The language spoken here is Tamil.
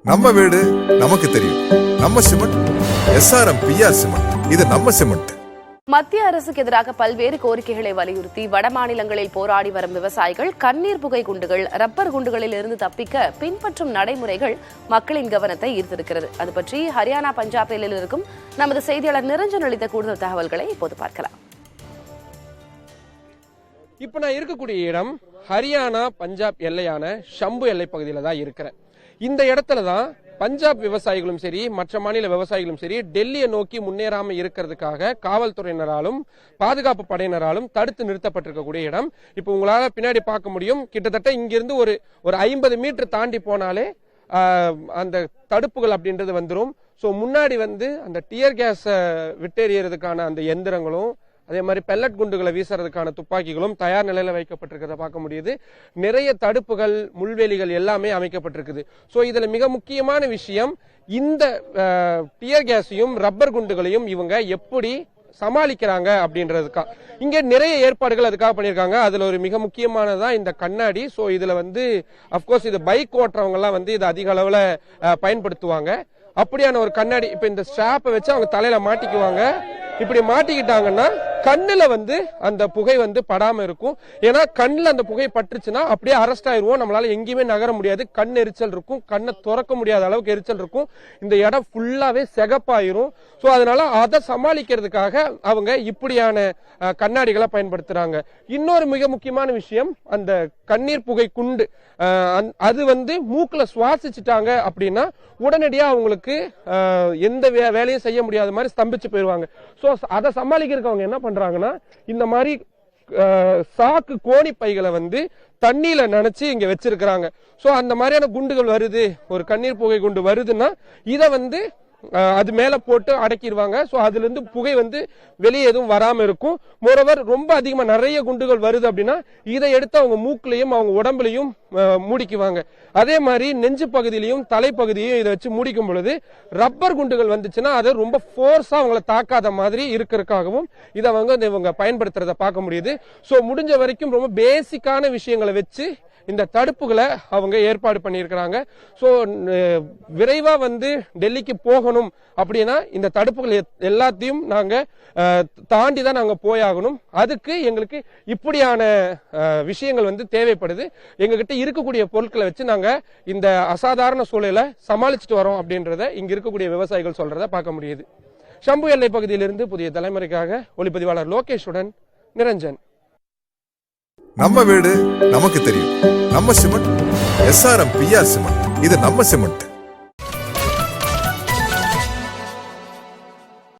நம்ம வீடு நமக்கு தெரியும். நம்ம சிமெண்ட் SRM PR சிமெண்ட். இது நம்ம சிமெண்ட். மத்திய அரசுக்கு எதிராக பல்வேறு கோரிக்கைகளை வலியுறுத்தி வட மாநிலங்களில் போராடி வரும் விவசாயிகள் கண்ணீர் புகை குண்டுகள், ரப்பர் குண்டுகளில் இருந்து தப்பிக்க பின்பற்றும் நடைமுறைகள் மக்களின் கவனத்தை ஈர்த்திருக்கிறது. அது பற்றி ஹரியானா, பஞ்சாபில் இருக்கும் நமது செய்தியாளர் நிரஞ்சன் அளித்த கூடுதல் தகவல்களை இப்போது பார்க்கலாம். இப்ப நான் இருக்கக்கூடிய இடம் ஹரியானா பஞ்சாப் எல்லையான ஷம்பு எல்லை பகுதியில தான் இருக்கிறேன். இந்த இடத்துல தான் பஞ்சாப் விவசாயிகளும் சரி, மற்ற மாநில விவசாயிகளும் சரி, டெல்லியை நோக்கி முன்னேறாம இருக்கிறதுக்காக காவல்துறையினராலும் பாதுகாப்பு படையினராலும் தடுத்து நிறுத்தப்பட்டிருக்கக்கூடிய இடம். இப்ப உங்களால பின்னாடி பார்க்க முடியும். கிட்டத்தட்ட இங்கிருந்து ஒரு 50 மீட்டர் தாண்டி போனாலே அந்த தடுப்புகள் அப்படின்றது வந்துடும். ஸோ முன்னாடி அந்த டியர் கேஸ் விட்டெறியறதுக்கான அந்த எந்திரங்களும், அதே மாதிரி பெல்லட் குண்டுகளை வீசுறதுக்கான துப்பாக்கிகளும் தயார் நிலையில வைக்கப்பட்டிருக்கிறத பார்க்க முடியுது. நிறைய தடுப்புகள், முள்வேலிகள் எல்லாமே அமைக்கப்பட்டிருக்குது. ஸோ இதுல மிக முக்கியமான விஷயம், இந்த டியர் கேஸையும் ரப்பர் குண்டுகளையும் இவங்க எப்படி சமாளிக்கிறாங்க அப்படின்றதுக்கா இங்க நிறைய ஏற்பாடுகள் அதுக்காக பண்ணியிருக்காங்க. அதுல ஒரு மிக முக்கியமானதான் இந்த கண்ணாடி. ஸோ இதுல அப்கோர்ஸ் இது பைக் ஓட்டுறவங்க எல்லாம் இது அதிக அளவுல பயன்படுத்துவாங்க. அப்படியான ஒரு கண்ணாடி இப்ப இந்த ஸ்ட்ராப்பை வச்சு அவங்க தலையில மாட்டிக்குவாங்க. இப்படி மாட்டிக்கிட்டாங்கன்னா கண்ணுல அந்த புகை படாம இருக்கும். ஏன்னா கண்ணுல அந்த புகை பட்டுச்சுன்னா அப்படியே அரெஸ்ட் ஆயிருவோம். நம்மளால எங்கேயுமே நகர முடியாது. கண் எரிச்சல் இருக்கும். கண்ணை துறக்க முடியாத அளவுக்கு எரிச்சல் இருக்கும். இந்த இடம் ஃபுல்லாவே செகப்பாயிரும். சோ அதனால அதை சமாளிக்கிறதுக்காக அவங்க இப்படியான கண்ணாடிகளை பயன்படுத்துறாங்க. இன்னொரு மிக முக்கியமான விஷயம், அந்த கண்ணீர் புகை குண்டு அது மூக்குல சுவாசிச்சுட்டாங்க அப்படின்னா உடனடியா அவங்களுக்கு எந்த வேலையும் செய்ய முடியாத மாதிரி ஸ்தம்பிச்சு போயிருவாங்க. சோ அதை சமாளிக்கிறதுக்கு அவங்க என்ன பண்றாங்கன்னா, இந்த மாதிரி சாக்கு கோணி பைகளை தண்ணியில நனைச்சு இங்க வச்சிருக்கிறாங்க. சோ அந்த மாதிரியான குண்டுகள் வருது, ஒரு கண்ணீர் புகை குண்டு வருதுன்னா இதை அது மேல போட்டு அடக்கிடுவாங்க. சோ அதுல இருந்து புகை வெளியே எதுவும் வராம இருக்கும். மோரோவர் ரொம்ப அதிகமா நிறைய குண்டுகள் வருது அப்படின்னா இதை எடுத்து அவங்க மூக்குலையும் அவங்க உடம்புலையும் மூடிக்குவாங்க. அதே மாதிரி நெஞ்சு பகுதியிலையும் தலைப்பகுதியையும் இதை வச்சு மூடிக்கும் பொழுது ரப்பர் குண்டுகள் வந்துச்சுன்னா அதை ரொம்ப போர்ஸா அவங்களை தாக்காத மாதிரி இருக்கிறதுக்காகவும் இதை இவங்க பயன்படுத்துறத பார்க்க முடியுது. சோ முடிஞ்ச வரைக்கும் ரொம்ப பேசிக்கான விஷயங்களை வச்சு இந்த தடுப்புகளை அவங்க ஏற்பாடு பண்ணியிருக்கிறாங்க. ஸோ விரைவா டெல்லிக்கு போகணும் அப்படின்னா இந்த தடுப்புகள் எல்லாத்தையும் நாங்க தாண்டி தான் நாங்க போயாகணும். அதுக்கு எங்களுக்கு இப்படியான விஷயங்கள் தேவைப்படுது. எங்ககிட்ட இருக்கக்கூடிய பொருட்களை வச்சு நாங்க இந்த அசாதாரண சூழலை சமாளிச்சுட்டு வரோம் அப்படின்றத இங்க இருக்கக்கூடிய விவசாயிகள் சொல்றத பார்க்க முடியுது. ஷம்பு எல்லை பகுதியிலிருந்து புதிய தலைமுறைக்காக ஒளிப்பதிவாளர் லோகேஷுடன் நிரஞ்சன். நம்ம வீடு நமக்கு தெரியும். நம்ம சிமெண்ட் SRM PR சிமெண்ட். இது நம்ம சிமெண்ட்.